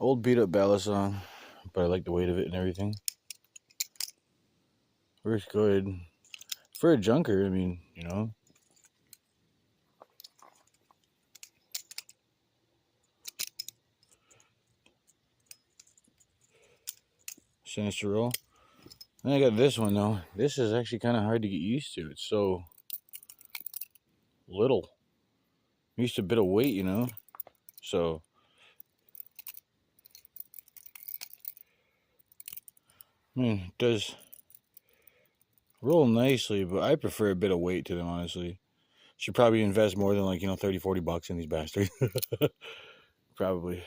Old beat up balisong, but I like the weight of it and everything. Works good. For a junker, I mean, you know. Sinister roll. Then I got this one though. This is actually kind of hard to get used to. It's so little. I'm used to a bit of weight, you know. So I mean, it does roll nicely, but I prefer a bit of weight to them, honestly. Should probably invest more than like, $30, $40 in these bastards. Probably.